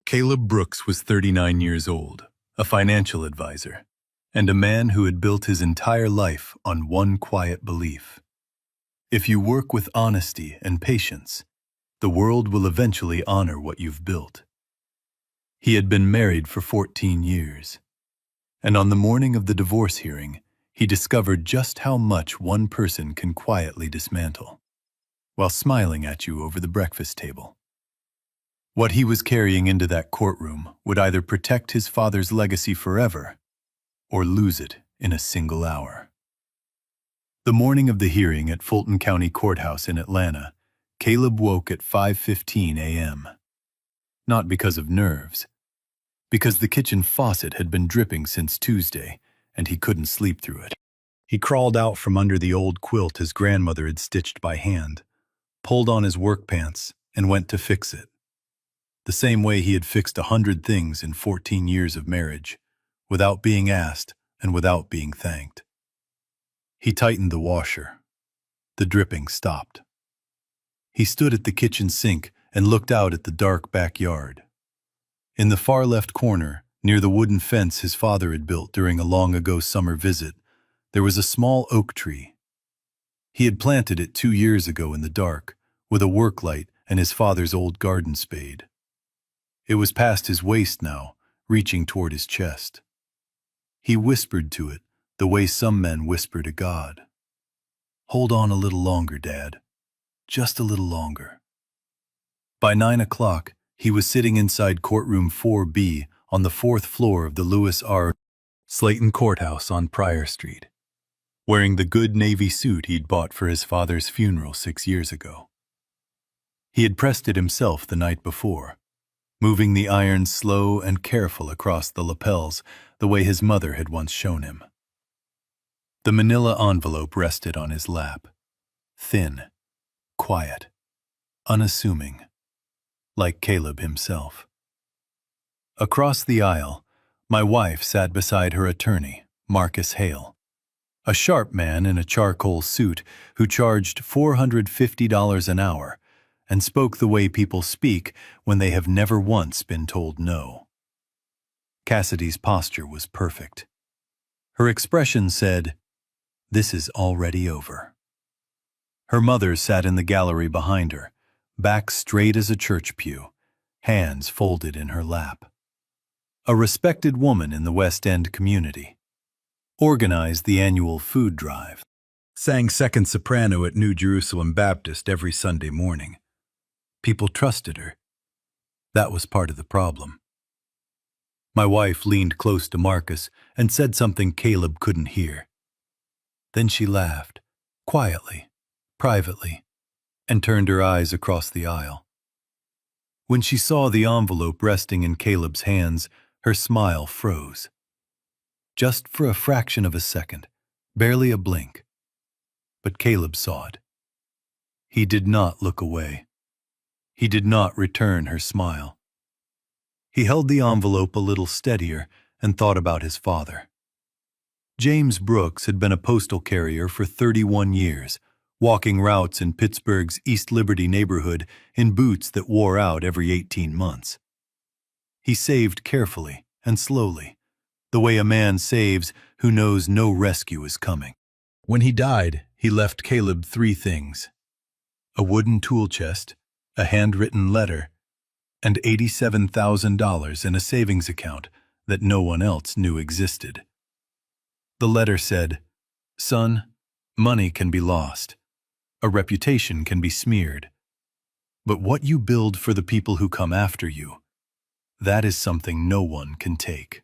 Caleb Brooks was 39 years old, a financial advisor, and a man who had built his entire life on one quiet belief. If you work with honesty and patience, the world will eventually honor what you've built. He had been married for 14 years, and on the morning of the divorce hearing, he discovered just how much one person can quietly dismantle, while smiling at you over the breakfast table. What he was carrying into that courtroom would either protect his father's legacy forever or lose it in a single hour. The morning of the hearing at Fulton County Courthouse in Atlanta, Caleb woke at 5:15 a.m. Not because of nerves, because the kitchen faucet had been dripping since Tuesday and he couldn't sleep through it. He crawled out from under the old quilt his grandmother had stitched by hand, pulled on his work pants, and went to fix it. The same way he had fixed 100 things in 14 years of marriage, without being asked and without being thanked. He tightened the washer. The dripping stopped. He stood at the kitchen sink and looked out at the dark backyard. In the far left corner, near the wooden fence his father had built during a long-ago summer visit, there was a small oak tree. He had planted it 2 years ago in the dark, with a work light and his father's old garden spade. It was past his waist now, reaching toward his chest. He whispered to it, the way some men whisper to God. "Hold on a little longer, Dad. Just a little longer." By 9 o'clock, he was sitting inside courtroom 4B on the 4th floor of the Lewis R. Slayton Courthouse on Pryor Street, wearing the good navy suit he'd bought for his father's funeral 6 years ago. He had pressed it himself the night before, moving the iron slow and careful across the lapels the way his mother had once shown him. The manila envelope rested on his lap, thin, quiet, unassuming, like Caleb himself. Across the aisle, my wife sat beside her attorney, Marcus Hale, a sharp man in a charcoal suit who charged $450 an hour and spoke the way people speak when they have never once been told no. Cassidy's posture was perfect. Her expression said, "This is already over." Her mother sat in the gallery behind her, back straight as a church pew, hands folded in her lap. A respected woman in the West End community. Organized the annual food drive. Sang second soprano at New Jerusalem Baptist every Sunday morning. People trusted her. That was part of the problem. My wife leaned close to Marcus and said something Caleb couldn't hear. Then she laughed, quietly, privately, and turned her eyes across the aisle. When she saw the envelope resting in Caleb's hands, her smile froze. Just for a fraction of a second, barely a blink. But Caleb saw it. He did not look away. He did not return her smile. He held the envelope a little steadier and thought about his father. James Brooks had been a postal carrier for 31 years, walking routes in Pittsburgh's East Liberty neighborhood in boots that wore out every 18 months. He saved carefully and slowly, the way a man saves who knows no rescue is coming. When he died, he left Caleb 3 things: a wooden tool chest, a handwritten letter, and $87,000 in a savings account that no one else knew existed. The letter said, "Son, money can be lost. A reputation can be smeared. But what you build for the people who come after you, that is something no one can take."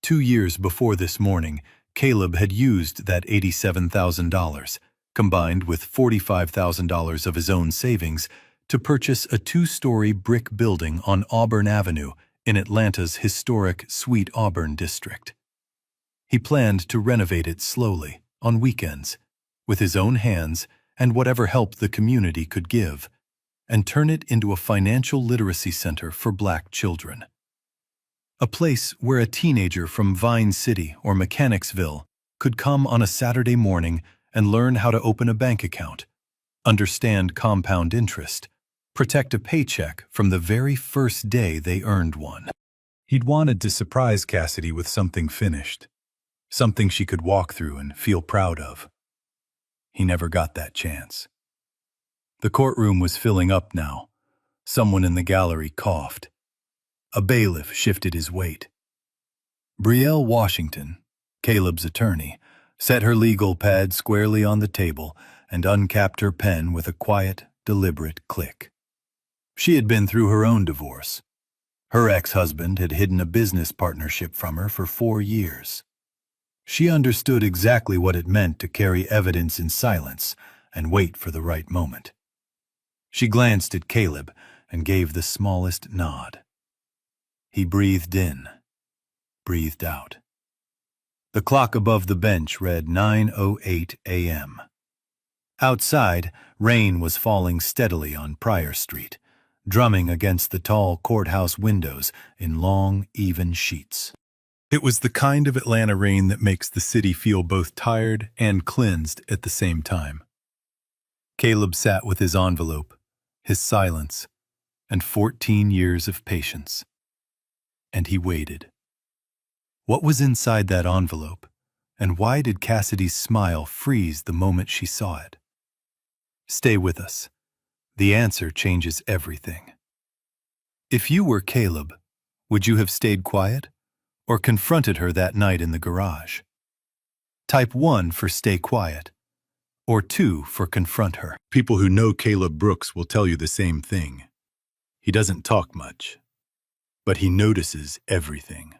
2 years before this morning, Caleb had used that $87,000, combined with $45,000 of his own savings, to purchase a 2-story brick building on Auburn Avenue in Atlanta's historic Sweet Auburn district. He planned to renovate it slowly, on weekends, with his own hands and whatever help the community could give, and turn it into a financial literacy center for Black children. A place where a teenager from Vine City or Mechanicsville could come on a Saturday morning and learn how to open a bank account, understand compound interest, protect a paycheck from the very first day they earned one. He'd wanted to surprise Cassidy with something finished, something she could walk through and feel proud of. He never got that chance. The courtroom was filling up now. Someone in the gallery coughed. A bailiff shifted his weight. Brielle Washington, Caleb's attorney, set her legal pad squarely on the table and uncapped her pen with a quiet, deliberate click. She had been through her own divorce. Her ex-husband had hidden a business partnership from her for 4 years. She understood exactly what it meant to carry evidence in silence and wait for the right moment. She glanced at Caleb and gave the smallest nod. He breathed in, breathed out. The clock above the bench read 9:08 a.m. Outside, rain was falling steadily on Pryor Street, drumming against the tall courthouse windows in long, even sheets. It was the kind of Atlanta rain that makes the city feel both tired and cleansed at the same time. Caleb sat with his envelope, his silence, and 14 years of patience. And he waited. What was inside that envelope, and why did Cassidy's smile freeze the moment she saw it? Stay with us. The answer changes everything. If you were Caleb, would you have stayed quiet or confronted her that night in the garage? Type 1 for stay quiet, or 2 for confront her. People who know Caleb Brooks will tell you the same thing. He doesn't talk much, but he notices everything.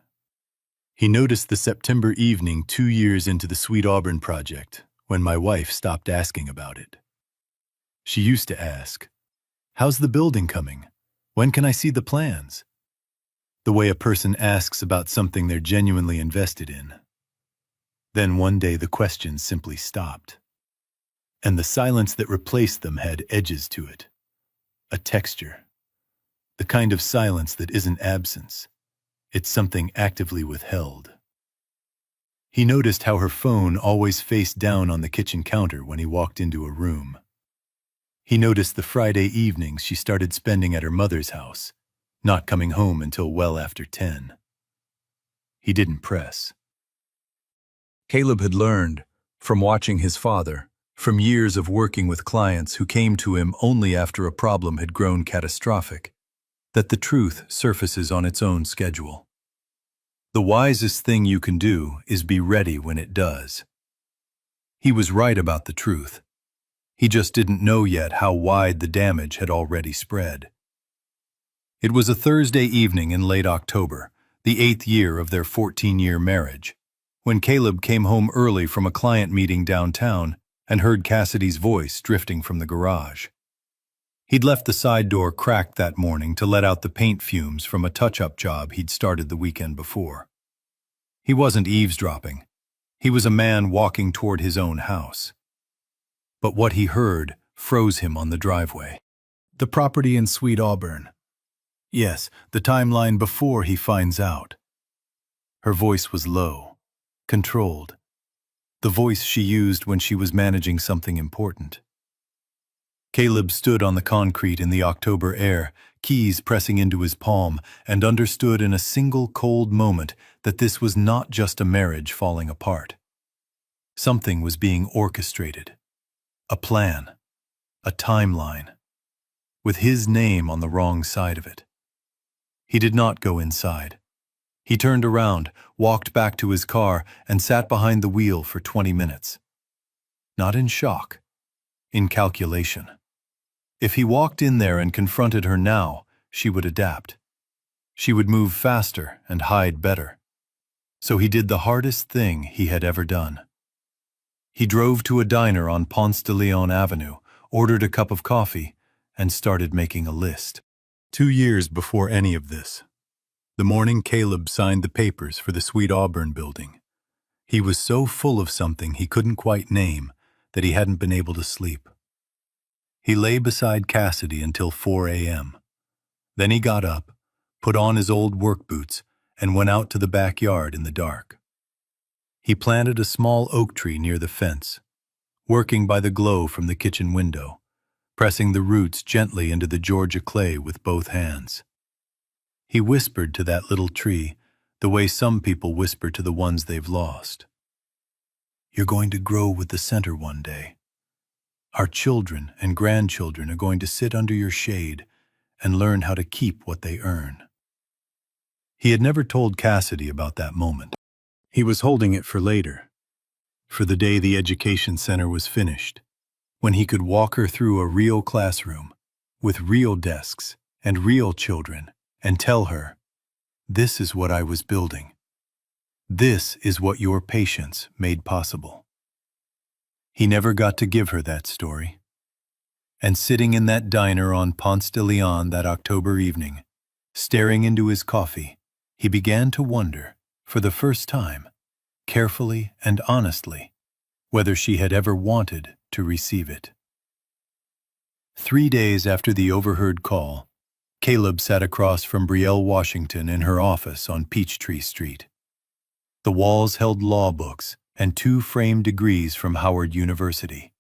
He noticed the September evening 2 years into the Sweet Auburn project when my wife stopped asking about it. She used to ask, "How's the building coming? When can I see the plans?" The way a person asks about something they're genuinely invested in. Then one day the questions simply stopped. And the silence that replaced them had edges to it. A texture. The kind of silence that isn't absence. It's something actively withheld. He noticed how her phone always faced down on the kitchen counter when he walked into a room. He noticed the Friday evenings she started spending at her mother's house, not coming home until well after 10. He didn't press. Caleb had learned, from watching his father, from years of working with clients who came to him only after a problem had grown catastrophic, that the truth surfaces on its own schedule. The wisest thing you can do is be ready when it does. He was right about the truth. He just didn't know yet how wide the damage had already spread. It was a Thursday evening in late October, the 8th year of their 14-year marriage, when Caleb came home early from a client meeting downtown and heard Cassidy's voice drifting from the garage. He'd left the side door cracked that morning to let out the paint fumes from a touch-up job he'd started the weekend before. He wasn't eavesdropping. He was a man walking toward his own house. But what he heard froze him on the driveway. The property in Sweet Auburn. Yes, the timeline before he finds out. Her voice was low, controlled. The voice she used when she was managing something important. Caleb stood on the concrete in the October air, keys pressing into his palm, and understood in a single cold moment that this was not just a marriage falling apart. Something was being orchestrated. A plan. A timeline. With his name on the wrong side of it. He did not go inside. He turned around, walked back to his car, and sat behind the wheel for 20 minutes. Not in shock. In calculation. If he walked in there and confronted her now, she would adapt. She would move faster and hide better. So he did the hardest thing he had ever done. He drove to a diner on Ponce de Leon Avenue, ordered a cup of coffee, and started making a list. 2 years before any of this, the morning Caleb signed the papers for the Sweet Auburn building, he was so full of something he couldn't quite name that he hadn't been able to sleep. He lay beside Cassidy until 4 a.m. Then he got up, put on his old work boots, and went out to the backyard in the dark. He planted a small oak tree near the fence, working by the glow from the kitchen window, pressing the roots gently into the Georgia clay with both hands. He whispered to that little tree the way some people whisper to the ones they've lost. "You're going to grow with the center one day. Our children and grandchildren are going to sit under your shade and learn how to keep what they earn." He had never told Cassidy about that moment. He was holding it for later, for the day the education center was finished, when he could walk her through a real classroom with real desks and real children and tell her, "This is what I was building. This is what your patience made possible." He never got to give her that story. And sitting in that diner on Ponce de Leon that October evening, staring into his coffee, he began to wonder, for the first time, carefully and honestly, whether she had ever wanted to receive it. 3 days after the overheard call, Caleb sat across from Brielle Washington in her office on Peachtree Street. The walls held law books and 2 framed degrees from Howard University.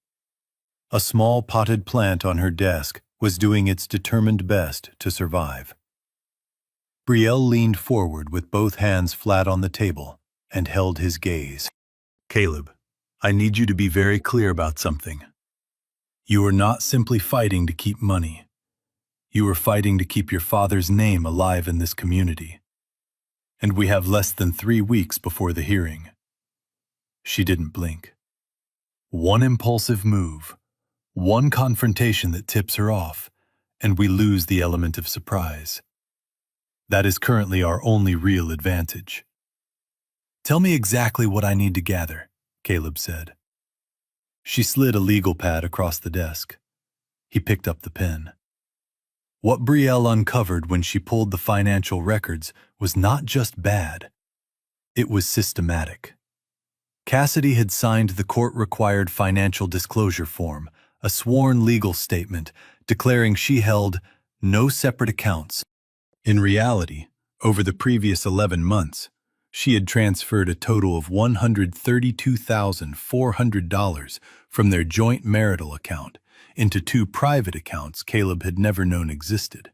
A small potted plant on her desk was doing its determined best to survive. Brielle leaned forward with both hands flat on the table and held his gaze. "Caleb, I need you to be very clear about something. You are not simply fighting to keep money. You are fighting to keep your father's name alive in this community. And we have less than 3 weeks before the hearing." She didn't blink. One impulsive move, one confrontation that tips her off, and we lose the element of surprise. That is currently our only real advantage. "Tell me exactly what I need to gather," Caleb said. She slid a legal pad across the desk. He picked up the pen. What Brielle uncovered when she pulled the financial records was not just bad. It was systematic. Cassidy had signed the court-required financial disclosure form, a sworn legal statement declaring she held no separate accounts. In reality, over the previous 11 months, she had transferred a total of $132,400 from their joint marital account into 2 private accounts Caleb had never known existed.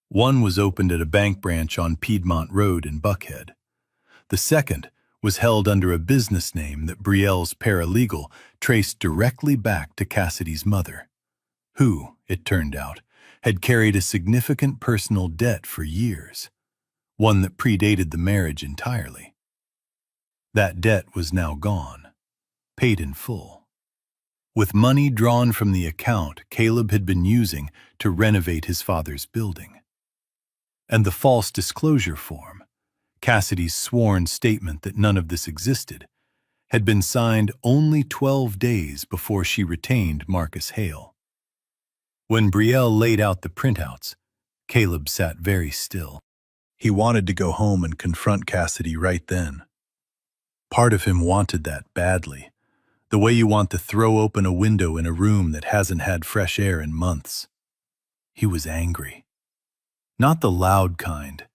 One was opened at a bank branch on Piedmont Road in Buckhead. The second was held under a business name that Brielle's paralegal traced directly back to Cassidy's mother, who, it turned out, had carried a significant personal debt for years, one that predated the marriage entirely. That debt was now gone, paid in full, with money drawn from the account Caleb had been using to renovate his father's building. And the false disclosure form, Cassidy's sworn statement that none of this existed, had been signed only 12 days before she retained Marcus Hale. When Brielle laid out the printouts, Caleb sat very still. He wanted to go home and confront Cassidy right then. Part of him wanted that badly, the way you want to throw open a window in a room that hasn't had fresh air in months. He was angry. Not the loud kind,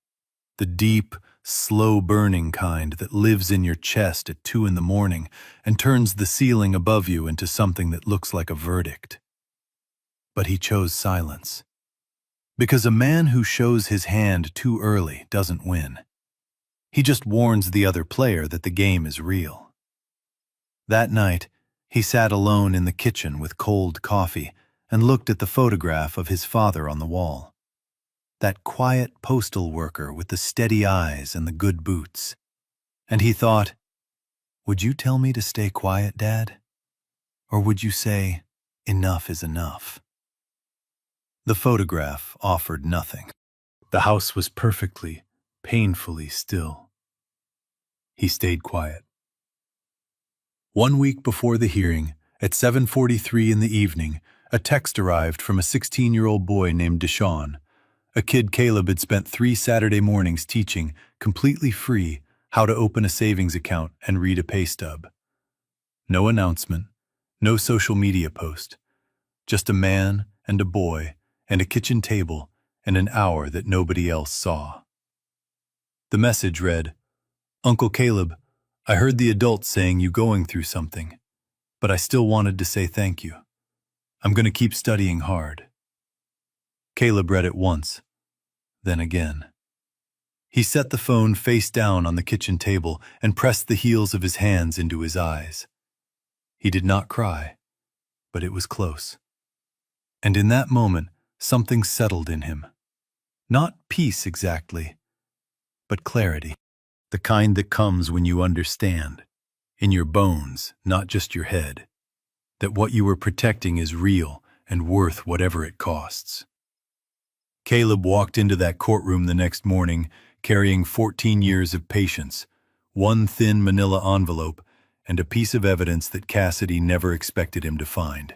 the deep, slow-burning kind that lives in your chest at 2 in the morning and turns the ceiling above you into something that looks like a verdict. But he chose silence. Because a man who shows his hand too early doesn't win. He just warns the other player that the game is real. That night, he sat alone in the kitchen with cold coffee and looked at the photograph of his father on the wall. That quiet postal worker with the steady eyes and the good boots. And he thought, would you tell me to stay quiet, Dad? Or would you say, enough is enough? The photograph offered nothing. The house was perfectly, painfully still. He stayed quiet. 1 week before the hearing, at 7:43 in the evening, a text arrived from a 16-year-old boy named Deshaun, a kid Caleb had spent 3 Saturday mornings teaching, completely free, how to open a savings account and read a pay stub. No announcement, no social media post, just a man and a boy and a kitchen table and an hour that nobody else saw. The message read, "Uncle Caleb, I heard the adults saying you going through something, but I still wanted to say thank you. I'm going to keep studying hard. Caleb read it once, then again. He set the phone face down on the kitchen table and pressed the heels of his hands into his eyes. He did not cry, but it was close. And in that moment, something settled in him. Not peace exactly, but clarity. The kind that comes when you understand, in your bones, not just your head, that what you were protecting is real and worth whatever it costs. Caleb walked into that courtroom the next morning, carrying 14 years of patience, one thin manila envelope, and a piece of evidence that Cassidy never expected him to find.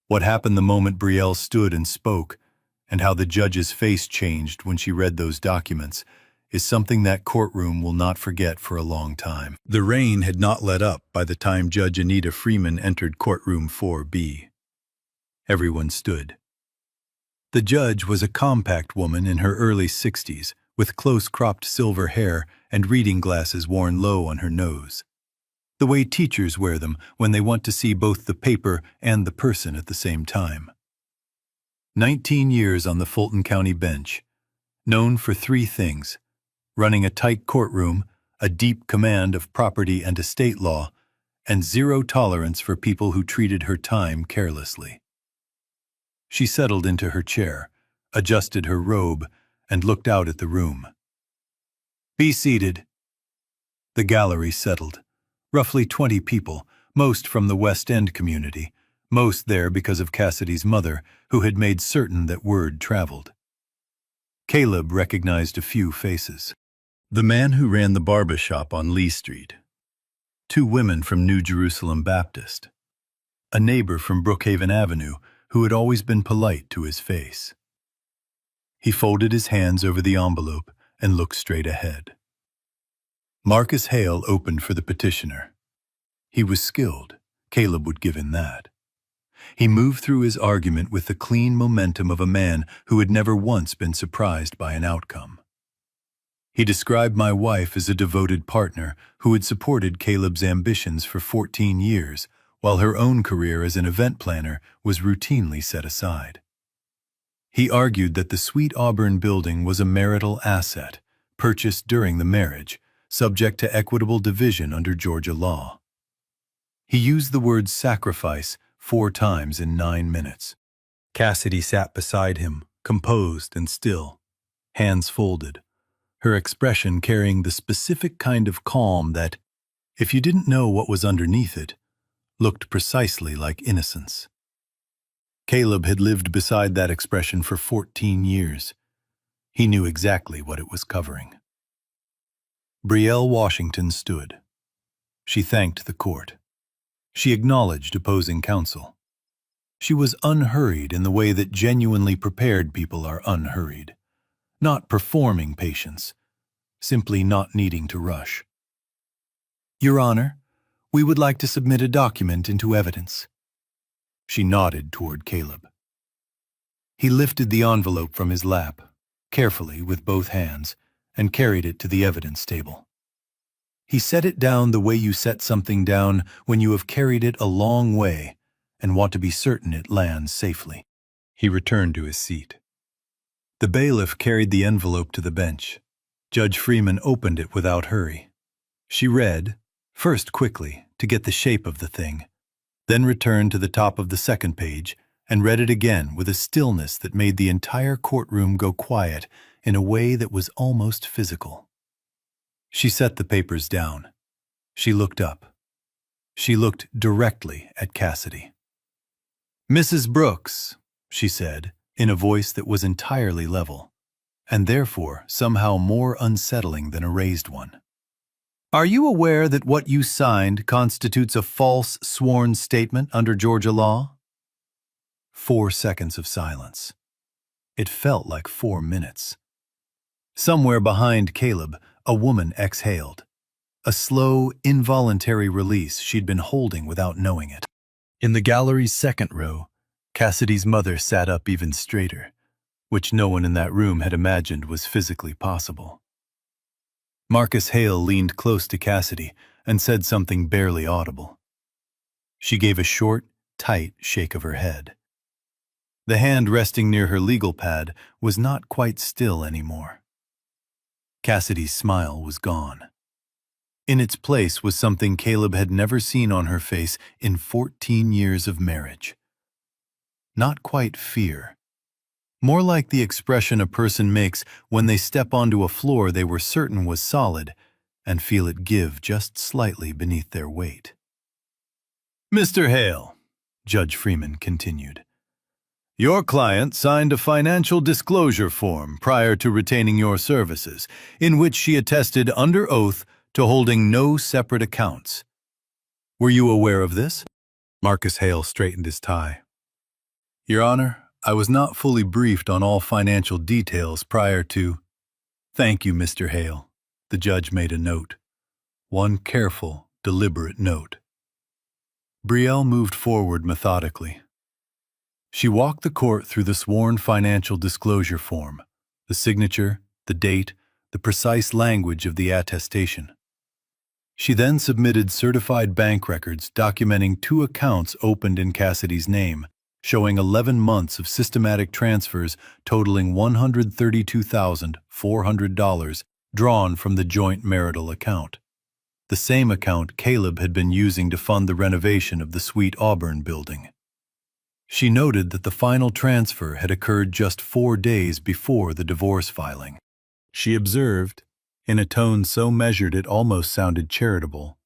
What happened the moment Brielle stood and spoke, and how the judge's face changed when she read those documents, is something that courtroom will not forget for a long time. The rain had not let up by the time Judge Anita Freeman entered courtroom 4B. Everyone stood. The judge was a compact woman in her early 60s, with close-cropped silver hair and reading glasses worn low on her nose. The way teachers wear them when they want to see both the paper and the person at the same time. 19 years on the Fulton County bench, known for three things: running a tight courtroom, a deep command of property and estate law, and zero tolerance for people who treated her time carelessly. She settled into her chair, adjusted her robe, and looked out at the room. "Be seated." The gallery settled. Roughly 20 people, most from the West End community, most there because of Cassidy's mother, who had made certain that word traveled. Caleb recognized a few faces. The man who ran the barber shop on Lee Street. Two women from New Jerusalem Baptist. A neighbor from Brookhaven Avenue who had always been polite to his face. He folded his hands over the envelope and looked straight ahead. Marcus Hale opened for the petitioner. He was skilled. Caleb would give him that. He moved through his argument with the clean momentum of a man who had never once been surprised by an outcome. He described my wife as a devoted partner who had supported Caleb's ambitions for 14 years, while her own career as an event planner was routinely set aside. He argued that the Sweet Auburn building was a marital asset, purchased during the marriage, subject to equitable division under Georgia law. He used the word sacrifice 4 times in 9 minutes. Cassidy sat beside him, composed and still, hands folded, her expression carrying the specific kind of calm that, if you didn't know what was underneath it, looked precisely like innocence. Caleb had lived beside that expression for 14 years. He knew exactly what it was covering. Brielle Washington stood. She thanked the court. She acknowledged opposing counsel. She was unhurried in the way that genuinely prepared people are unhurried, not performing patience, simply not needing to rush. "Your Honor, we would like to submit a document into evidence." She nodded toward Caleb. He lifted the envelope from his lap, carefully with both hands, and carried it to the evidence table. He set it down the way you set something down when you have carried it a long way and want to be certain it lands safely. He returned to his seat. The bailiff carried the envelope to the bench. Judge Freeman opened it without hurry. She read, first quickly, to get the shape of the thing, then returned to the top of the second page and read it again with a stillness that made the entire courtroom go quiet in a way that was almost physical. She set the papers down. She looked up. She looked directly at Cassidy. "Mrs. Brooks," she said, in a voice that was entirely level, and therefore somehow more unsettling than a raised one. "Are you aware that what you signed constitutes a false sworn statement under Georgia law?" 4 seconds of silence. It felt like 4 minutes. Somewhere behind Caleb, a woman exhaled. A slow, involuntary release she'd been holding without knowing it. In the gallery's second row, Cassidy's mother sat up even straighter, which no one in that room had imagined was physically possible. Marcus Hale leaned close to Cassidy and said something barely audible. She gave a short, tight shake of her head. The hand resting near her legal pad was not quite still anymore. Cassidy's smile was gone. In its place was something Caleb had never seen on her face in 14 years of marriage. Not quite fear. More like the expression a person makes when they step onto a floor they were certain was solid and feel it give just slightly beneath their weight. "Mr. Hale," Judge Freeman continued, "your client signed a financial disclosure form prior to retaining your services, in which she attested under oath to holding no separate accounts. Were you aware of this?" Marcus Hale straightened his tie. "Your Honor, I was not fully briefed on all financial details prior to—" "Thank you, Mr. Hale." The judge made a note. One careful, deliberate note. Brielle moved forward methodically. She walked the court through the sworn financial disclosure form, the signature, the date, the precise language of the attestation. She then submitted certified bank records documenting 2 accounts opened in Cassidy's name, showing 11 months of systematic transfers totaling $132,400 drawn from the joint marital account, the same account Caleb had been using to fund the renovation of the Sweet Auburn building. She noted that the final transfer had occurred just 4 days before the divorce filing. She observed, in a tone so measured it almost sounded charitable,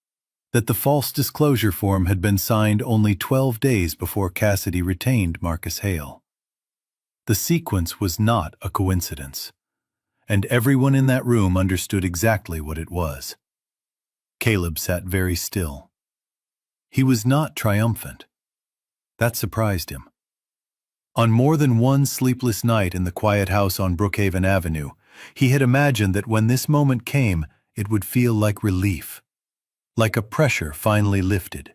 that the false disclosure form had been signed only 12 days before Cassidy retained Marcus Hale. The sequence was not a coincidence, and everyone in that room understood exactly what it was. Caleb sat very still. He was not triumphant. That surprised him. On more than one sleepless night in the quiet house on Brookhaven Avenue, he had imagined that when this moment came, it would feel like relief, like a pressure finally lifted.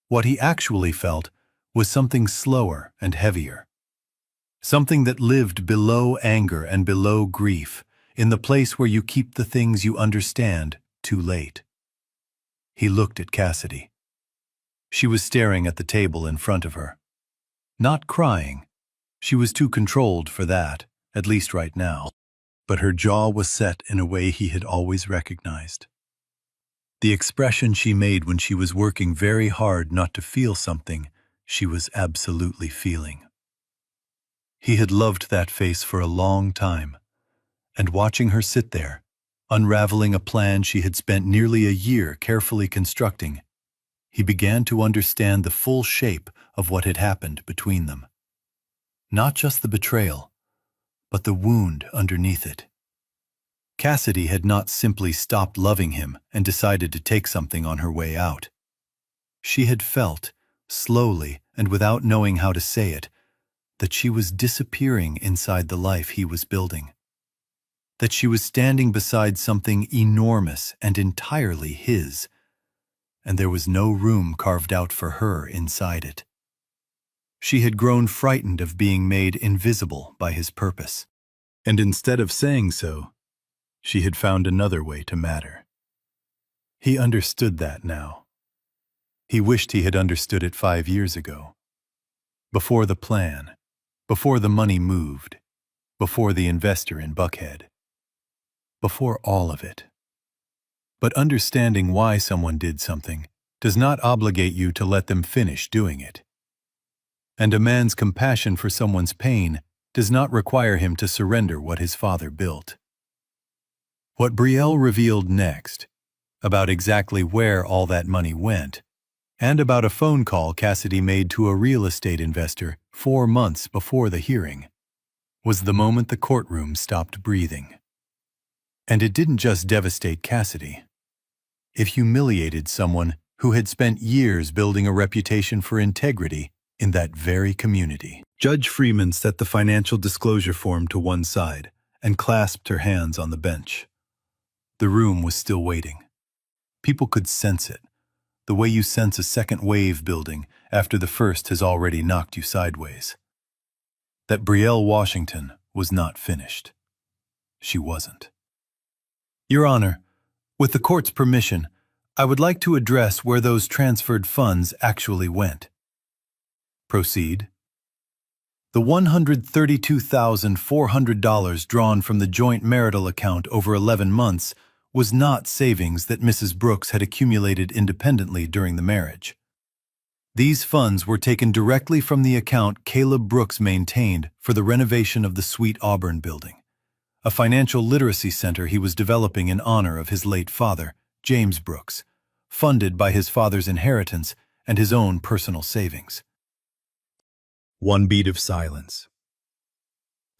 What he actually felt was something slower and heavier, something that lived below anger and below grief, in the place where you keep the things you understand too late. He looked at Cassidy. She was staring at the table in front of her. Not crying. She was too controlled for that, at least right now. But her jaw was set in a way he had always recognized. The expression she made when she was working very hard not to feel something she was absolutely feeling. He had loved that face for a long time, and watching her sit there, unraveling a plan she had spent nearly a year carefully constructing, he began to understand the full shape of what had happened between them. Not just the betrayal, but the wound underneath it. Cassidy had not simply stopped loving him and decided to take something on her way out. She had felt, slowly and without knowing how to say it, that she was disappearing inside the life he was building. That she was standing beside something enormous and entirely his, and there was no room carved out for her inside it. She had grown frightened of being made invisible by his purpose, and instead of saying so, she had found another way to matter. He understood that now. He wished he had understood it 5 years ago. Before the plan, before the money moved, before the investor in Buckhead. Before all of it. But understanding why someone did something does not obligate you to let them finish doing it. And a man's compassion for someone's pain does not require him to surrender what his father built. What Brielle revealed next, about exactly where all that money went, and about a phone call Cassidy made to a real estate investor 4 months before the hearing, was the moment the courtroom stopped breathing. And it didn't just devastate Cassidy. It humiliated someone who had spent years building a reputation for integrity in that very community. Judge Freeman set the financial disclosure form to one side and clasped her hands on the bench. The room was still waiting. People could sense it, the way you sense a second wave building after the first has already knocked you sideways. That Brielle Washington was not finished. She wasn't. Your Honor, with the court's permission, I would like to address where those transferred funds actually went. Proceed. The $132,400 drawn from the joint marital account over 11 months was not savings that Mrs. Brooks had accumulated independently during the marriage. These funds were taken directly from the account Caleb Brooks maintained for the renovation of the Sweet Auburn building, a financial literacy center he was developing in honor of his late father, James Brooks, funded by his father's inheritance and his own personal savings. One beat of silence.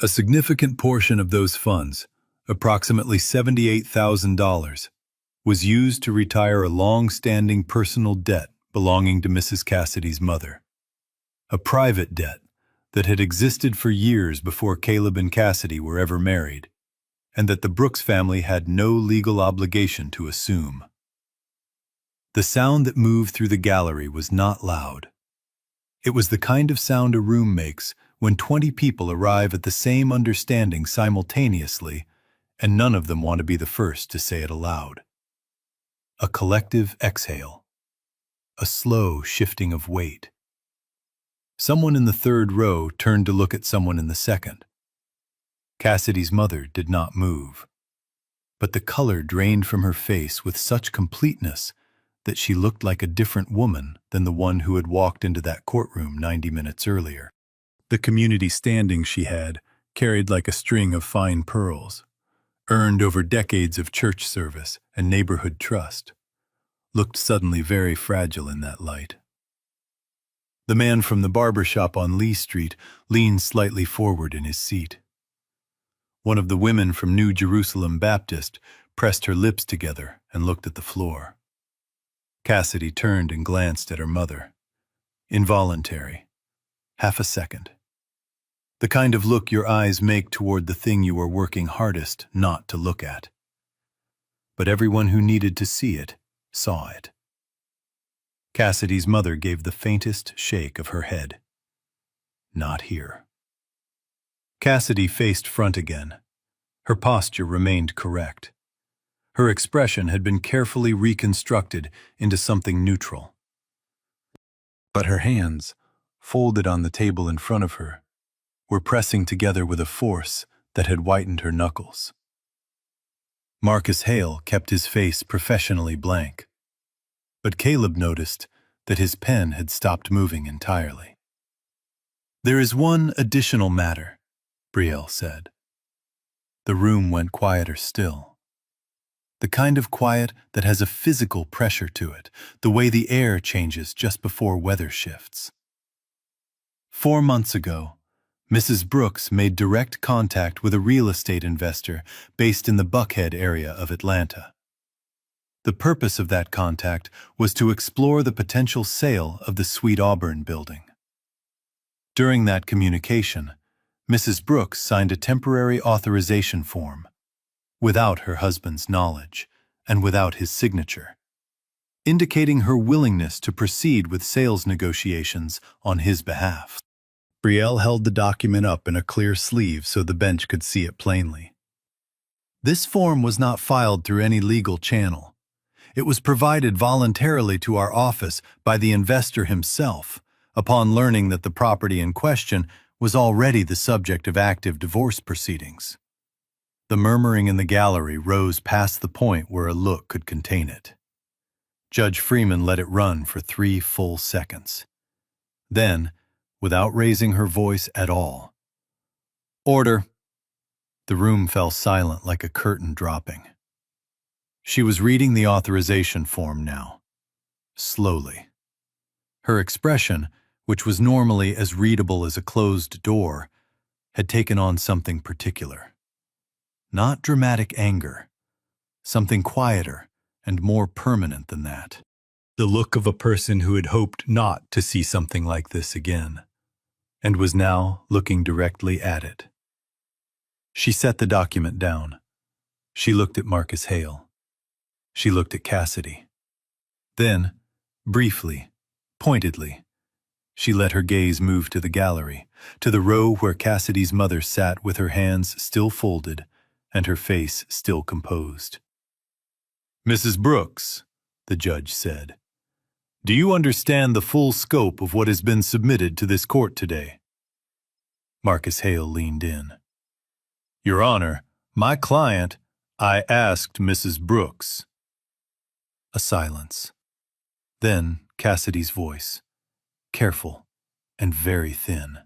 A significant portion of those funds, approximately $78,000, was used to retire a long-standing personal debt belonging to Mrs. Cassidy's mother. A private debt that had existed for years before Caleb and Cassidy were ever married, and that the Brooks family had no legal obligation to assume. The sound that moved through the gallery was not loud. It was the kind of sound a room makes when 20 people arrive at the same understanding simultaneously, and none of them want to be the first to say it aloud. A collective exhale. A slow shifting of weight. Someone in the third row turned to look at someone in the second. Cassidy's mother did not move, but the color drained from her face with such completeness that she looked like a different woman than the one who had walked into that courtroom 90 minutes earlier. The community standing she had, carried like a string of fine pearls, earned over decades of church service and neighborhood trust, looked suddenly very fragile in that light. The man from the barber shop on Lee Street leaned slightly forward in his seat. One of the women from New Jerusalem Baptist pressed her lips together and looked at the floor. Cassidy turned and glanced at her mother. Involuntary. Half a second. The kind of look your eyes make toward the thing you are working hardest not to look at. But everyone who needed to see it saw it. Cassidy's mother gave the faintest shake of her head. Not here. Cassidy faced front again. Her posture remained correct. Her expression had been carefully reconstructed into something neutral. But her hands, folded on the table in front of her, were pressing together with a force that had whitened her knuckles. Marcus Hale kept his face professionally blank, but Caleb noticed that his pen had stopped moving entirely. "There is one additional matter," Brielle said. The room went quieter still. The kind of quiet that has a physical pressure to it, the way the air changes just before weather shifts. 4 months ago, Mrs. Brooks made direct contact with a real estate investor based in the Buckhead area of Atlanta. The purpose of that contact was to explore the potential sale of the Sweet Auburn building. During that communication, Mrs. Brooks signed a temporary authorization form, without her husband's knowledge and without his signature, indicating her willingness to proceed with sales negotiations on his behalf. Brielle held the document up in a clear sleeve so the bench could see it plainly. This form was not filed through any legal channel. It was provided voluntarily to our office by the investor himself, upon learning that the property in question was already the subject of active divorce proceedings. The murmuring in the gallery rose past the point where a look could contain it. Judge Freeman let it run for 3 full seconds. Then, without raising her voice at all, "Order." The room fell silent like a curtain dropping. She was reading the authorization form now, slowly. Her expression, which was normally as readable as a closed door, had taken on something particular. Not dramatic anger, something quieter and more permanent than that. The look of a person who had hoped not to see something like this again, and was now looking directly at it. She set the document down. She looked at Marcus Hale. She looked at Cassidy. Then, briefly, pointedly, she let her gaze move to the gallery, to the row where Cassidy's mother sat with her hands still folded and her face still composed. "Mrs. Brooks," the judge said, Do you understand the full scope of what has been submitted to this court today? Marcus Hale leaned in. Your Honor, my client, I asked Mrs. Brooks. A silence. Then Cassidy's voice, careful and very thin.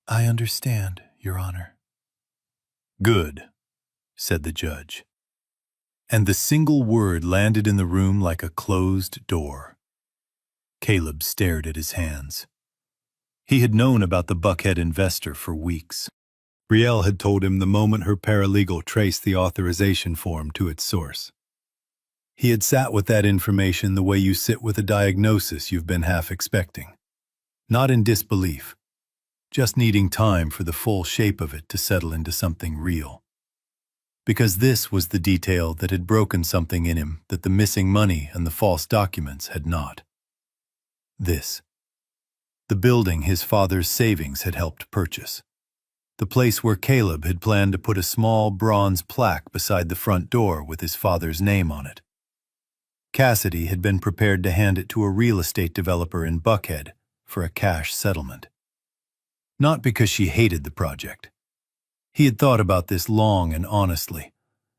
I understand, Your Honor. Good, said the judge. And the single word landed in the room like a closed door. Caleb stared at his hands. He had known about the Buckhead investor for weeks. Brielle had told him the moment her paralegal traced the authorization form to its source. He had sat with that information the way you sit with a diagnosis you've been half expecting. Not in disbelief, just needing time for the full shape of it to settle into something real. Because this was the detail that had broken something in him that the missing money and the false documents had not. This. The building his father's savings had helped purchase. The place where Caleb had planned to put a small bronze plaque beside the front door with his father's name on it. Cassidy had been prepared to hand it to a real estate developer in Buckhead for a cash settlement. Not because she hated the project. He had thought about this long and honestly,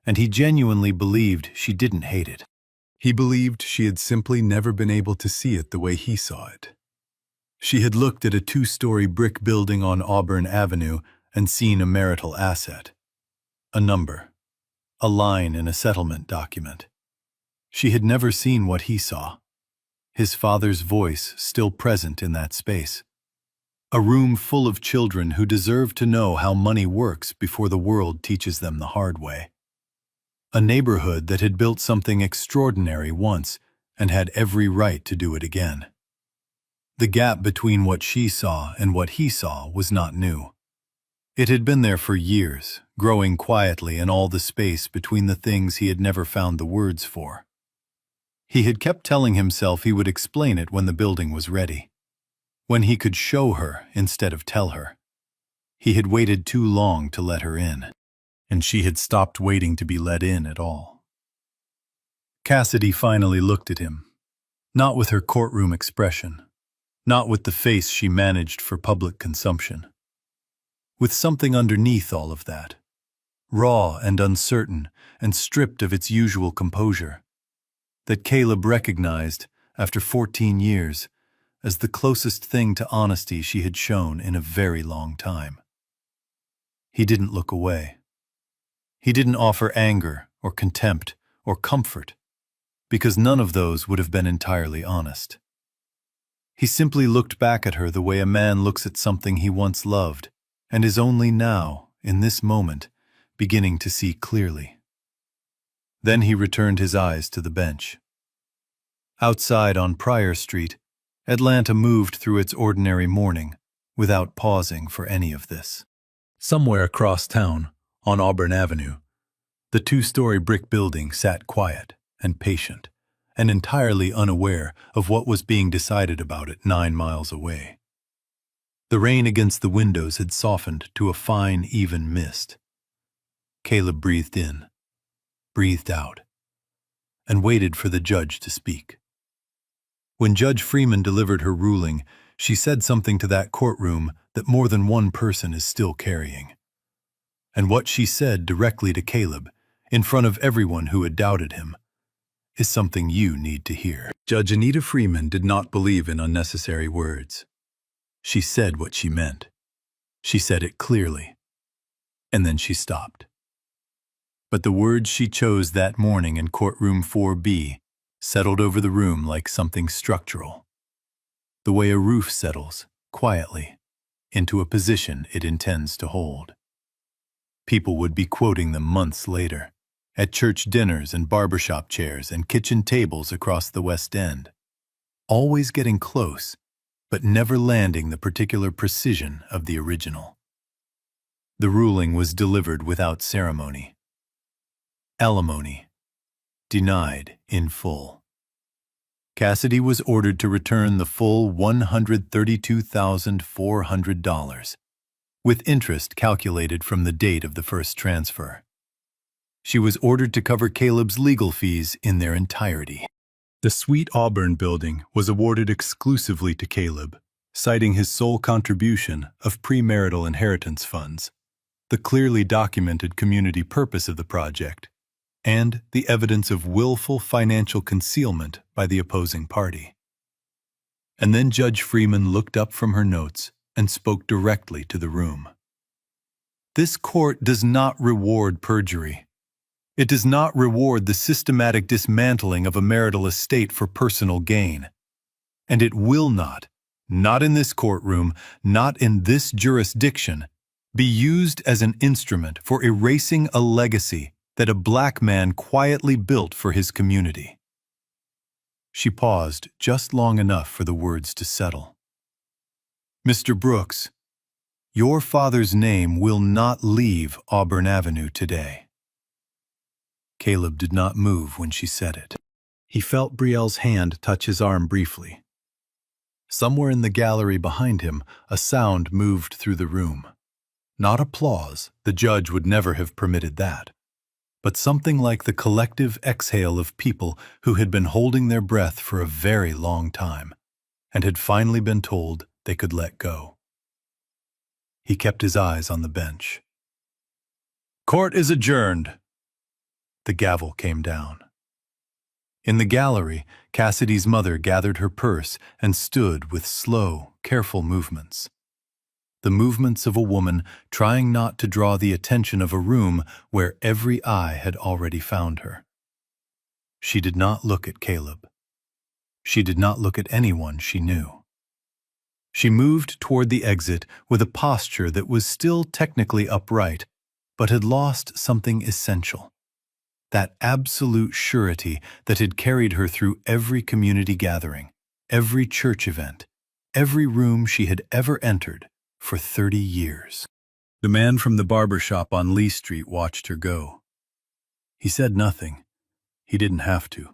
and he genuinely believed she didn't hate it. He believed she had simply never been able to see it the way he saw it. She had looked at a 2-story brick building on Auburn Avenue and seen a marital asset. A number. A line in a settlement document. She had never seen what he saw. His father's voice still present in that space. A room full of children who deserve to know how money works before the world teaches them the hard way. A neighborhood that had built something extraordinary once and had every right to do it again. The gap between what she saw and what he saw was not new. It had been there for years, growing quietly in all the space between the things he had never found the words for. He had kept telling himself he would explain it when the building was ready. When he could show her instead of tell her. He had waited too long to let her in, and she had stopped waiting to be let in at all. Cassidy finally looked at him, not with her courtroom expression, not with the face she managed for public consumption. With something underneath all of that, raw and uncertain and stripped of its usual composure, that Caleb recognized, after 14 years, as the closest thing to honesty she had shown in a very long time. He didn't look away. He didn't offer anger or contempt or comfort, because none of those would have been entirely honest. He simply looked back at her the way a man looks at something he once loved and is only now, in this moment, beginning to see clearly. Then he returned his eyes to the bench. Outside on Pryor Street, Atlanta moved through its ordinary morning without pausing for any of this. Somewhere across town, on Auburn Avenue, the 2-story brick building sat quiet and patient and entirely unaware of what was being decided about it 9 miles away. The rain against the windows had softened to a fine, even mist. Caleb breathed in, breathed out, and waited for the judge to speak. When Judge Freeman delivered her ruling, she said something to that courtroom that more than one person is still carrying. And what she said directly to Caleb, in front of everyone who had doubted him, is something you need to hear. Judge Anita Freeman did not believe in unnecessary words. She said what she meant. She said it clearly. And then she stopped. But the words she chose that morning in courtroom 4B settled over the room like something structural. The way a roof settles, quietly, into a position it intends to hold. People would be quoting them months later, at church dinners and barbershop chairs and kitchen tables across the West End, always getting close, but never landing the particular precision of the original. The ruling was delivered without ceremony. Alimony. Denied in full. Cassidy was ordered to return the full $132,400, with interest calculated from the date of the first transfer. She was ordered to cover Caleb's legal fees in their entirety. The Sweet Auburn building was awarded exclusively to Caleb, citing his sole contribution of premarital inheritance funds, the clearly documented community purpose of the project, and the evidence of willful financial concealment by the opposing party. And then Judge Freeman looked up from her notes and spoke directly to the room. This court does not reward perjury. It does not reward the systematic dismantling of a marital estate for personal gain. And it will not in this courtroom, not in this jurisdiction, be used as an instrument for erasing a legacy that a black man quietly built for his community. She paused just long enough for the words to settle. Mr. Brooks, your father's name will not leave Auburn Avenue today. Caleb did not move when she said it. He felt Brielle's hand touch his arm briefly. Somewhere in the gallery behind him, a sound moved through the room. Not applause, the judge would never have permitted that, but something like the collective exhale of people who had been holding their breath for a very long time and had finally been told they could let go. He kept his eyes on the bench. Court is adjourned. The gavel came down. In the gallery, Cassidy's mother gathered her purse and stood with slow, careful movements. The movements of a woman trying not to draw the attention of a room where every eye had already found her. She did not look at Caleb. She did not look at anyone she knew. She moved toward the exit with a posture that was still technically upright, but had lost something essential. That absolute surety that had carried her through every community gathering, every church event, every room she had ever entered for 30 years. The man from the barber shop on Lee Street watched her go. He said nothing. He didn't have to.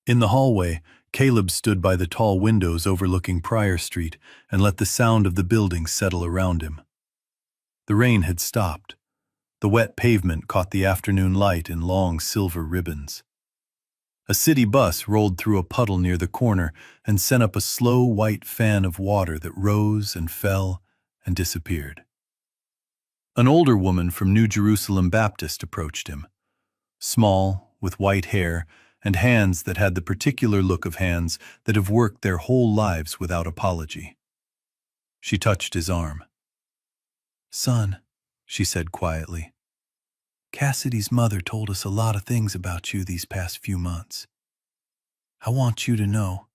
In the hallway, Caleb stood by the tall windows overlooking Pryor Street and let the sound of the building settle around him. The rain had stopped. The wet pavement caught the afternoon light in long silver ribbons. A city bus rolled through a puddle near the corner and sent up a slow white fan of water that rose and fell and disappeared. An older woman from New Jerusalem Baptist approached him, small, with white hair and hands that had the particular look of hands that have worked their whole lives without apology. She touched his arm. "Son," she said quietly, "Cassidy's mother told us a lot of things about you these past few months. I want you to know.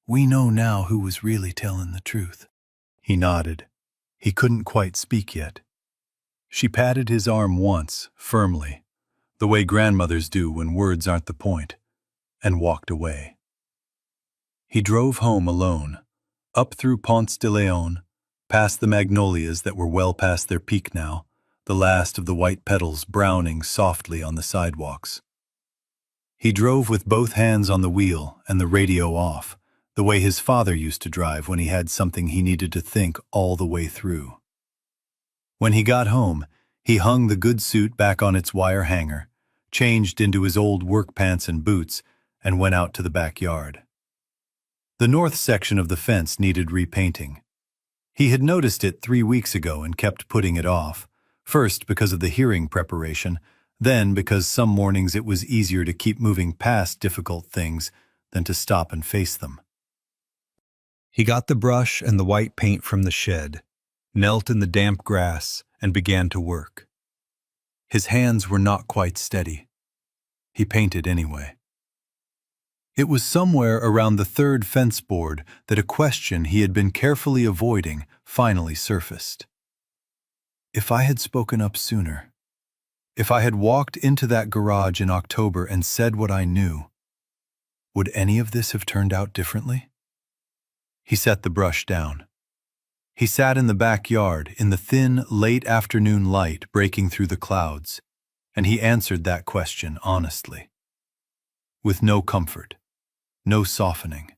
We know now who was really telling the truth." He nodded. He couldn't quite speak yet. She patted his arm once, firmly, the way grandmothers do when words aren't the point, and walked away. He drove home alone, up through Ponce de Leon, past the magnolias that were well past their peak now, the last of the white petals browning softly on the sidewalks. He drove with both hands on the wheel and the radio off, the way his father used to drive when he had something he needed to think all the way through. When he got home, he hung the good suit back on its wire hanger, changed into his old work pants and boots, and went out to the backyard. The north section of the fence needed repainting. He had noticed it 3 weeks ago and kept putting it off, first because of the hearing preparation, then because some mornings it was easier to keep moving past difficult things than to stop and face them. He got the brush and the white paint from the shed, knelt in the damp grass, and began to work. His hands were not quite steady. He painted anyway. It was somewhere around the third fence board that a question he had been carefully avoiding finally surfaced. If I had spoken up sooner, if I had walked into that garage in October and said what I knew, would any of this have turned out differently? He set the brush down. He sat in the backyard in the thin, late afternoon light breaking through the clouds, and he answered that question honestly. With no comfort, no softening.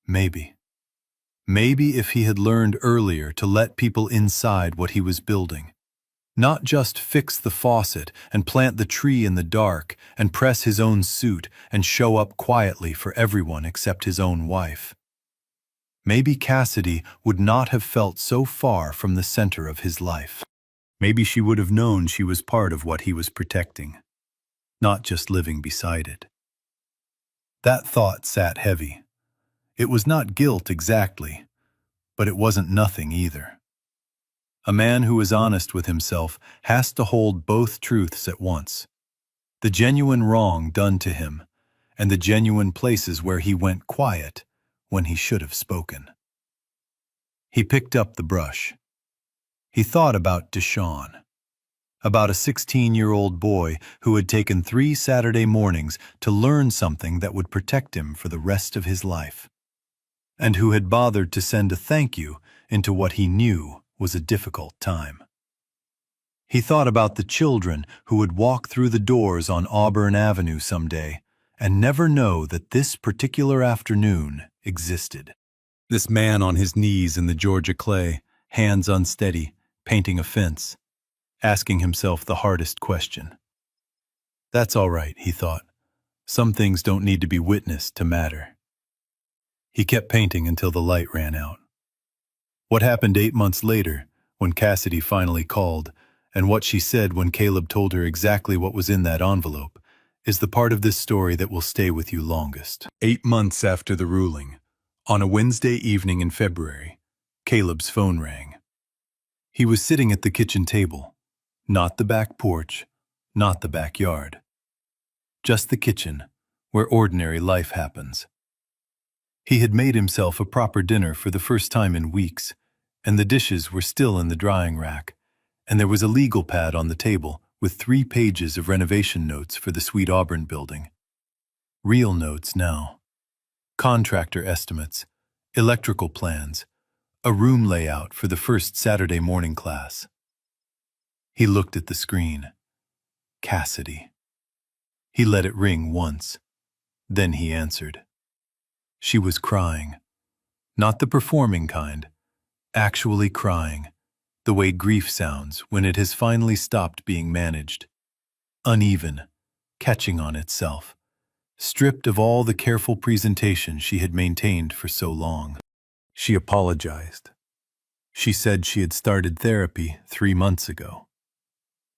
Maybe if he had learned earlier to let people inside what he was building, Not just fix the faucet and plant the tree in the dark and press his own suit and show up quietly for everyone except his own wife. Maybe Cassidy would not have felt so far from the center of his life. Maybe she would have known she was part of what he was protecting, not just living beside it. That thought sat heavy. It was not guilt exactly, but it wasn't nothing either. A man who is honest with himself has to hold both truths at once. The genuine wrong done to him, and the genuine places where he went quiet when he should have spoken. He picked up the brush. He thought about Deshaun, about a 16-year-old boy who had taken 3 Saturday mornings to learn something that would protect him for the rest of his life, and who had bothered to send a thank you into what he knew was a difficult time. He thought about the children who would walk through the doors on Auburn Avenue someday and never know that this particular afternoon existed. This man on his knees in the Georgia clay, hands unsteady, painting a fence, asking himself the hardest question. That's all right, he thought. Some things don't need to be witnessed to matter. He kept painting until the light ran out. What happened 8 months later, when Cassidy finally called, and what she said when Caleb told her exactly what was in that envelope, is the part of this story that will stay with you longest. 8 months after the ruling, on a Wednesday evening in February, Caleb's phone rang. He was sitting at the kitchen table, not the back porch, not the backyard. Just the kitchen, where ordinary life happens. He had made himself a proper dinner for the first time in weeks, and the dishes were still in the drying rack, and there was a legal pad on the table with 3 pages of renovation notes for the Sweet Auburn building. Real notes now. Contractor estimates, electrical plans, a room layout for the first Saturday morning class. He looked at the screen. Cassidy. He let it ring once. Then he answered. She was crying. Not the performing kind. Actually crying. The way grief sounds when it has finally stopped being managed. Uneven, catching on itself, stripped of all the careful presentation she had maintained for so long. She apologized. She said she had started therapy 3 months ago.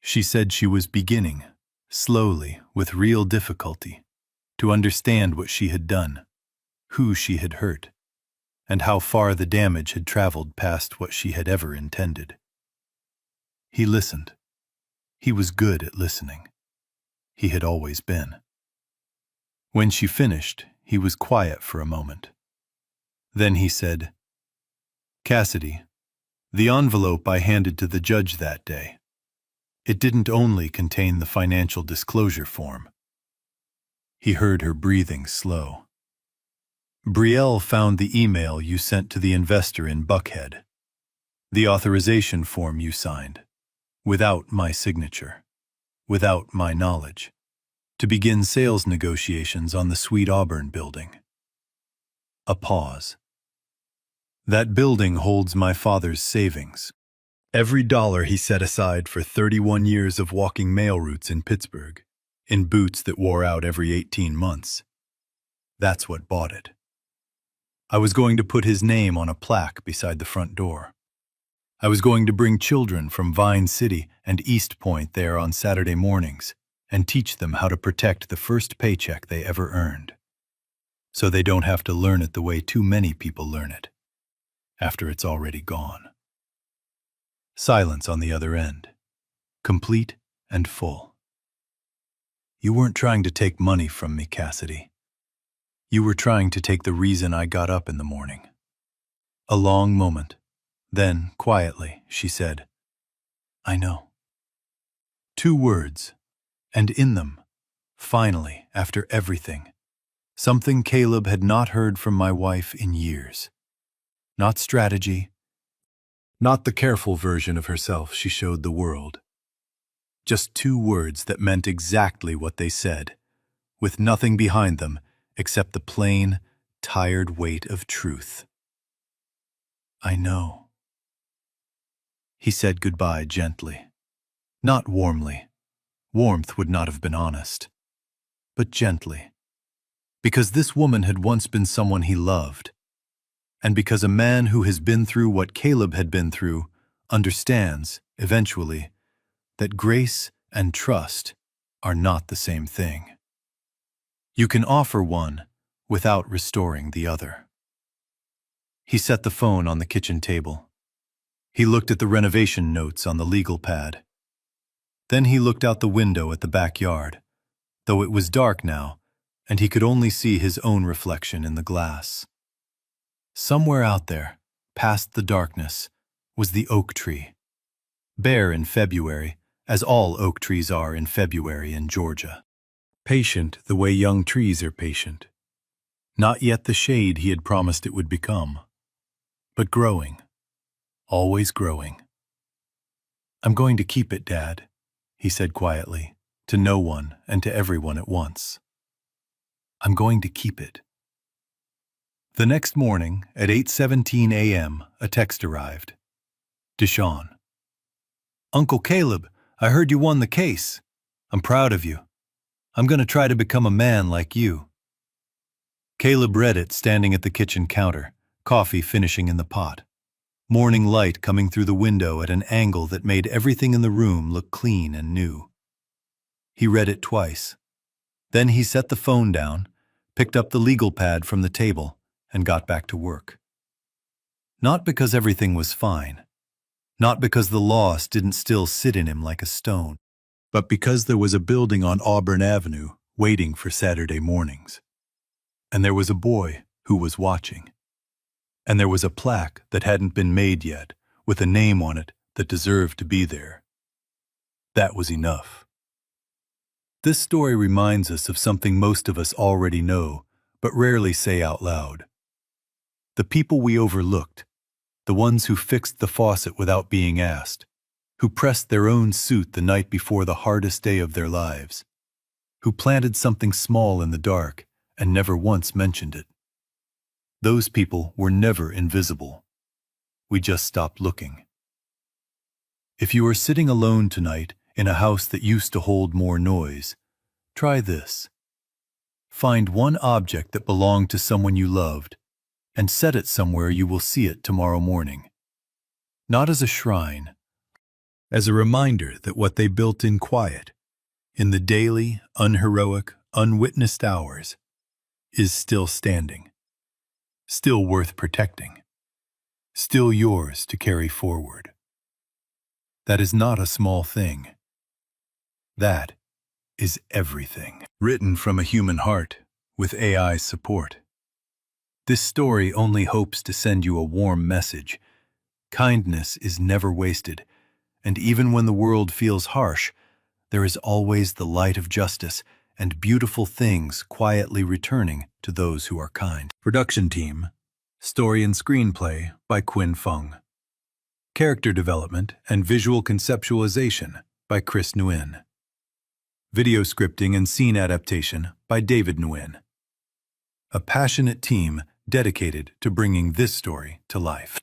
She said she was beginning, slowly, with real difficulty, to understand what she had done, who she had hurt, and how far the damage had traveled past what she had ever intended. He listened. He was good at listening. He had always been. When she finished, he was quiet for a moment. Then he said, "Cassidy, the envelope I handed to the judge that day, it didn't only contain the financial disclosure form." He heard her breathing slow. "Brielle found the email you sent to the investor in Buckhead, the authorization form you signed, without my signature, without my knowledge, to begin sales negotiations on the Sweet Auburn building." A pause. "That building holds my father's savings. Every dollar he set aside for 31 years of walking mail routes in Pittsburgh, in boots that wore out every 18 months. That's what bought it. I was going to put his name on a plaque beside the front door. I was going to bring children from Vine City and East Point there on Saturday mornings and teach them how to protect the first paycheck they ever earned, so they don't have to learn it the way too many people learn it, after it's already gone." Silence on the other end, complete and full. "You weren't trying to take money from me, Cassidy. You were trying to take the reason I got up in the morning." A long moment. Then, quietly, she said, "I know." 2 words, and in them, finally, after everything, something Caleb had not heard from my wife in years. Not strategy, not the careful version of herself she showed the world. Just 2 words that meant exactly what they said, with nothing behind them except the plain, tired weight of truth. "I know." He said goodbye gently. Not warmly. Warmth would not have been honest. But gently. Because this woman had once been someone he loved. And because a man who has been through what Caleb had been through understands, eventually, that grace and trust are not the same thing. You can offer one without restoring the other. He set the phone on the kitchen table. He looked at the renovation notes on the legal pad. Then he looked out the window at the backyard, though it was dark now, and he could only see his own reflection in the glass. Somewhere out there, past the darkness, was the oak tree. Bare in February, as all oak trees are in February in Georgia. Patient the way young trees are patient. Not yet the shade he had promised it would become. But growing. Always growing. "I'm going to keep it, Dad," he said quietly, to no one and to everyone at once. "I'm going to keep it." The next morning, at 8:17 a.m., a text arrived. Deshaun. "Uncle Caleb, I heard you won the case. I'm proud of you. I'm going to try to become a man like you." Caleb read it standing at the kitchen counter, coffee finishing in the pot. Morning light coming through the window at an angle that made everything in the room look clean and new. He read it twice. Then he set the phone down, picked up the legal pad from the table, and got back to work. Not because everything was fine. Not because the loss didn't still sit in him like a stone. But because there was a building on Auburn Avenue waiting for Saturday mornings. And there was a boy who was watching. And there was a plaque that hadn't been made yet, with a name on it that deserved to be there. That was enough. This story reminds us of something most of us already know, but rarely say out loud. The people we overlooked, the ones who fixed the faucet without being asked, who pressed their own suit the night before the hardest day of their lives, who planted something small in the dark and never once mentioned it. Those people were never invisible. We just stopped looking. If you are sitting alone tonight in a house that used to hold more noise, try this. Find one object that belonged to someone you loved and set it somewhere you will see it tomorrow morning. Not as a shrine, as a reminder that what they built in quiet, in the daily, unheroic, unwitnessed hours, is still standing, still worth protecting, still yours to carry forward. That is not a small thing. That is everything. Written from a human heart, with AI support. This story only hopes to send you a warm message. Kindness is never wasted, and even when the world feels harsh, there is always the light of justice and beautiful things quietly returning to those who are kind. Production team, story and screenplay by Quinn Fung. Character development and visual conceptualization by Chris Nguyen. Video scripting and scene adaptation by David Nguyen. A passionate team dedicated to bringing this story to life.